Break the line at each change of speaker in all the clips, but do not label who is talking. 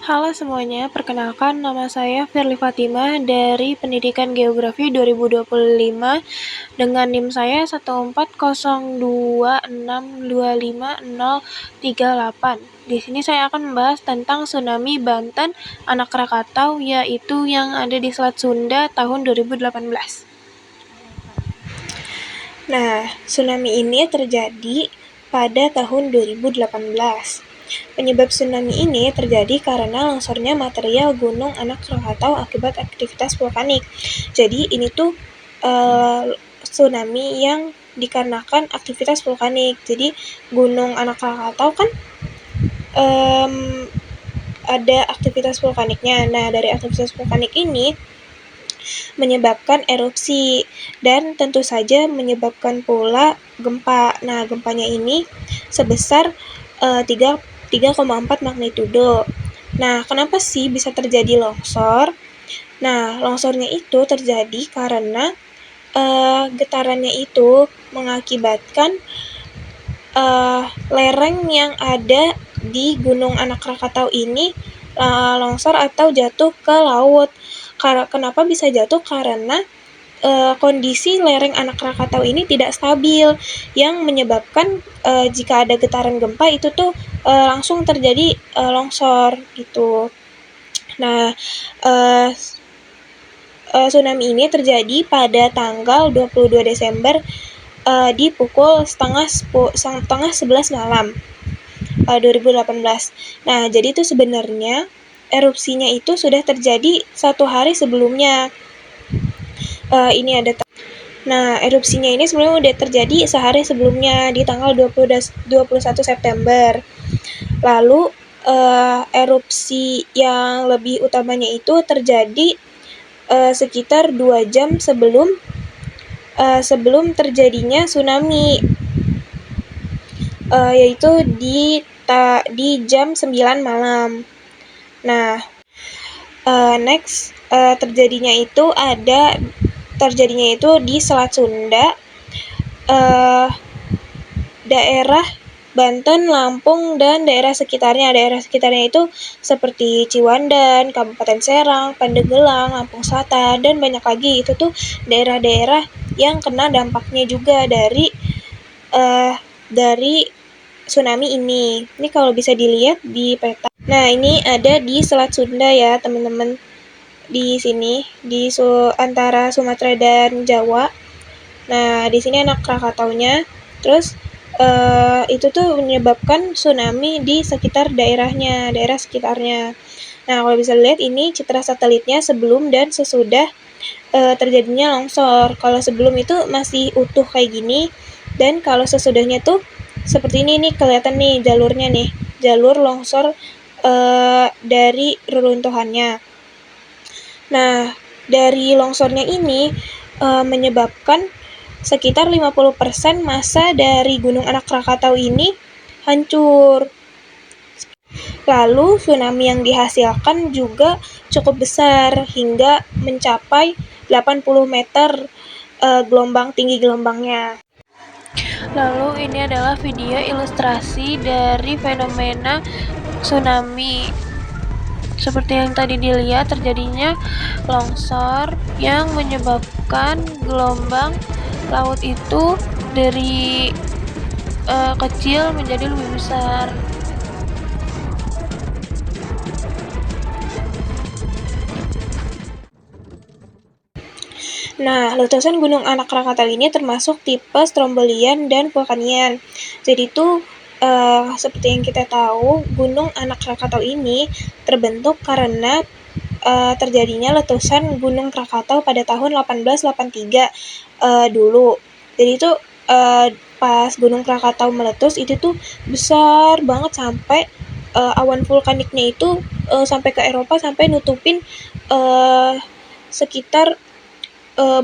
Halo semuanya, perkenalkan nama saya Firly Fatimah dari Pendidikan Geografi 2025 dengan NIM saya 14026250038. Di sini saya akan membahas tentang tsunami Banten Anak Krakatau, yaitu yang ada di Selat Sunda tahun 2018. Nah, tsunami ini terjadi pada tahun 2018. Penyebab tsunami ini terjadi karena longsornya material Gunung Anak Krakatau akibat aktivitas vulkanik. Jadi ini tuh tsunami yang dikarenakan aktivitas vulkanik. Jadi Gunung Anak Krakatau kan ada aktivitas vulkaniknya. Nah, dari aktivitas vulkanik ini menyebabkan erupsi dan tentu saja menyebabkan pula gempa. Nah, gempanya ini sebesar 3,4 magnitudo. Nah, kenapa sih bisa terjadi longsor? Nah, longsornya itu terjadi karena getarannya itu mengakibatkan lereng yang ada di Gunung Anak Krakatau ini longsor atau jatuh ke laut. Kenapa bisa jatuh? Karena kondisi lereng Anak Krakatau ini tidak stabil, yang menyebabkan jika ada getaran gempa itu tuh langsung terjadi longsor gitu. Nah, tsunami ini terjadi pada tanggal 22 Desember di pukul setengah 11 malam 2018. Nah, jadi itu sebenarnya erupsinya itu sudah terjadi 1 hari sebelumnya. Ini ada Nah, erupsinya ini sebenarnya udah terjadi sehari sebelumnya di tanggal 21 September. Lalu erupsi yang lebih utamanya itu terjadi sekitar 2 jam sebelum terjadinya tsunami, yaitu di jam 9 malam. Nah, next terjadinya itu di Selat Sunda, daerah Banten, Lampung, dan daerah sekitarnya. Daerah sekitarnya itu seperti Ciwandan, Kabupaten Serang, Pandeglang, Lampung Selatan, dan banyak lagi. Itu tuh daerah-daerah yang kena dampaknya juga dari tsunami ini. Ini kalau bisa dilihat di peta. Nah, ini ada di Selat Sunda ya, teman-teman. Di sini, di antara Sumatera dan Jawa. Nah, di sini Anak Krakataunya. Terus itu tuh menyebabkan tsunami di sekitar daerahnya, daerah sekitarnya. Nah, kalau bisa lihat ini citra satelitnya sebelum dan sesudah terjadinya longsor. Kalau sebelum itu masih utuh kayak gini, dan kalau sesudahnya tuh seperti ini nih, kelihatan nih jalurnya nih, jalur longsor dari reruntuhannya. Nah, dari longsornya ini menyebabkan sekitar 50% massa dari Gunung Anak Krakatau ini hancur. Lalu tsunami yang dihasilkan juga cukup besar hingga mencapai 80 meter tinggi gelombangnya. Lalu ini adalah video ilustrasi dari fenomena tsunami. Seperti yang tadi dilihat, terjadinya longsor yang menyebabkan gelombang laut itu dari kecil menjadi lebih besar. Nah, letusan Gunung Anak Krakatau ini termasuk tipe strombolian dan vulkanian. Jadi itu seperti yang kita tahu, Gunung Anak Krakatau ini terbentuk karena terjadinya letusan Gunung Krakatau pada tahun 1883 dulu. Jadi itu pas Gunung Krakatau meletus itu tuh besar banget sampai awan vulkaniknya itu sampai ke Eropa, sampai nutupin sekitar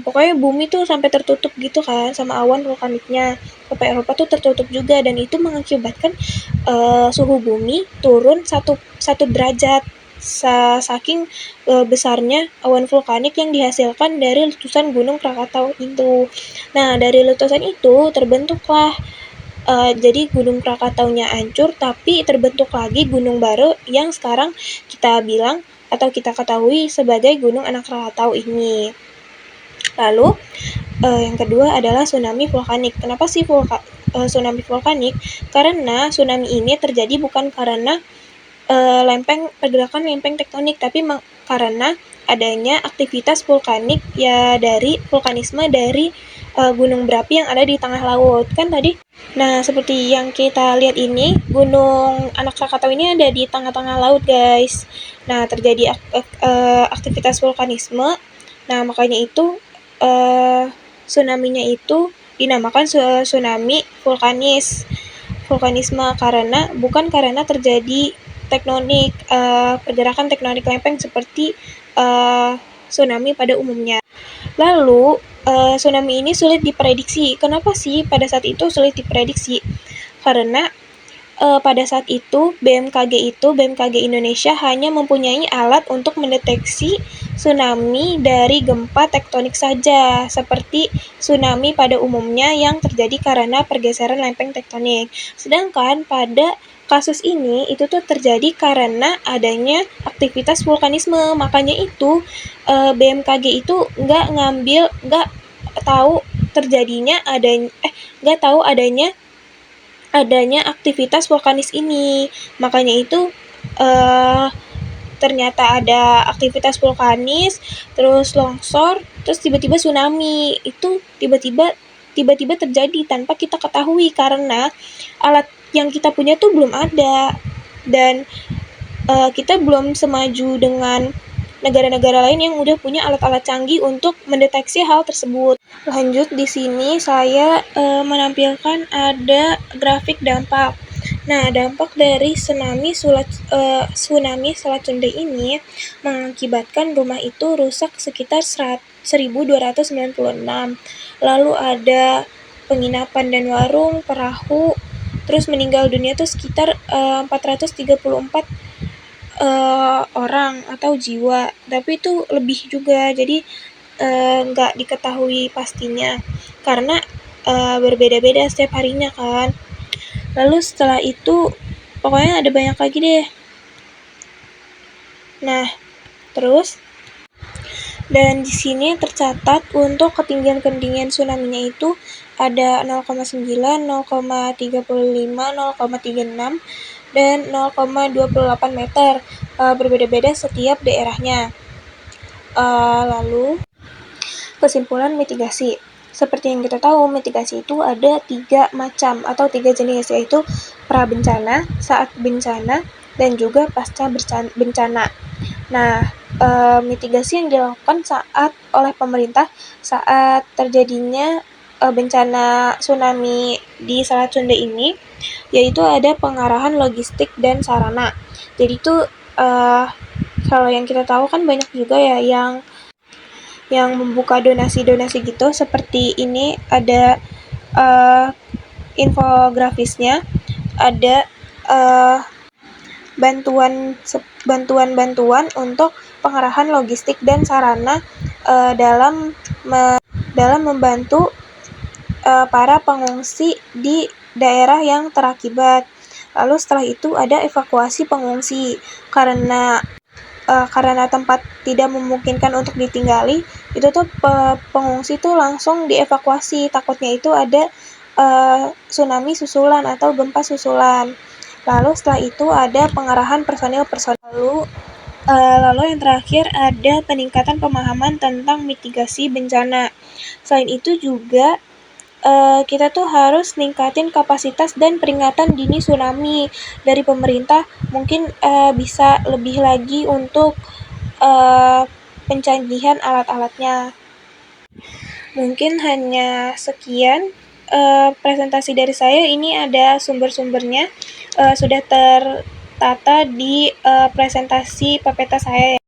pokoknya bumi tuh sampai tertutup gitu kan sama awan vulkaniknya, sampai Eropa tuh tertutup juga, dan itu mengakibatkan suhu bumi turun satu derajat saking besarnya awan vulkanik yang dihasilkan dari letusan Gunung Krakatau itu. Nah, dari letusan itu terbentuklah Jadi Gunung Krakataunya hancur, tapi terbentuk lagi gunung baru yang sekarang kita bilang atau kita ketahui sebagai Gunung Anak Krakatau ini. Lalu yang kedua adalah tsunami vulkanik. Kenapa sih tsunami vulkanik? Karena tsunami ini terjadi bukan karena pergerakan lempeng tektonik, tapi karena adanya aktivitas vulkanik ya, dari vulkanisme dari gunung berapi yang ada di tengah laut kan tadi. Nah, seperti yang kita lihat ini, Gunung Anak Krakatau ini ada di tengah-tengah laut, guys. Nah, terjadi aktivitas vulkanisme. Nah, makanya itu tsunami-nya itu dinamakan tsunami vulkanisme, karena bukan karena terjadi pergerakan tektonik lempeng seperti tsunami pada umumnya. Lalu tsunami ini sulit diprediksi. Kenapa sih pada saat itu sulit diprediksi? Karena pada saat itu BMKG Indonesia hanya mempunyai alat untuk mendeteksi tsunami dari gempa tektonik saja, seperti tsunami pada umumnya yang terjadi karena pergeseran lempeng tektonik. Sedangkan pada kasus ini itu tuh terjadi karena adanya aktivitas vulkanisme. Makanya itu BMKG itu nggak tahu adanya aktivitas vulkanis ini. Makanya itu ternyata ada aktivitas vulkanis, terus longsor, terus tiba-tiba tsunami. Itu tiba-tiba terjadi tanpa kita ketahui karena alat yang kita punya tuh belum ada, dan kita belum semaju dengan negara-negara lain yang udah punya alat-alat canggih untuk mendeteksi hal tersebut. Lanjut, di sini saya menampilkan ada grafik dampak. Nah, dampak dari tsunami Selat Sunda ini mengakibatkan rumah itu rusak sekitar 1296. Lalu ada penginapan dan warung, perahu, terus meninggal dunia itu sekitar 434 orang atau jiwa, tapi itu lebih juga, jadi nggak diketahui pastinya karena berbeda-beda setiap harinya kan. Lalu setelah itu pokoknya ada banyak lagi deh. Nah, terus dan di sini tercatat untuk ketinggian tsunami-nya itu ada 0,9, 0,35, 0,36, dan 0,28 meter. Berbeda-beda setiap daerahnya. Lalu kesimpulan mitigasi. Seperti yang kita tahu, mitigasi itu ada 3 macam atau 3 jenis, yaitu pra-bencana, saat bencana, dan juga pasca bencana. Nah, mitigasi yang dilakukan oleh pemerintah saat terjadinya bencana tsunami di Selat Sunda ini, yaitu ada pengarahan logistik dan sarana. Jadi itu kalau yang kita tahu kan banyak juga ya yang membuka donasi-donasi gitu, seperti ini ada infografisnya, ada bantuan untuk pengarahan logistik dan sarana dalam membantu para pengungsi di daerah yang terakibat. Lalu setelah itu ada evakuasi pengungsi, karena tempat tidak memungkinkan untuk ditinggali, itu tuh pengungsi tuh langsung dievakuasi, takutnya itu ada tsunami susulan atau gempa susulan. Lalu setelah itu ada pengarahan personil. Lalu yang terakhir ada peningkatan pemahaman tentang mitigasi bencana. Selain itu juga kita tuh harus ningkatin kapasitas dan peringatan dini tsunami dari pemerintah. Mungkin bisa lebih lagi untuk pencanggihan alat-alatnya. Mungkin hanya sekian presentasi dari saya. Ini ada sumber-sumbernya, sudah tertata di presentasi PPT saya ya.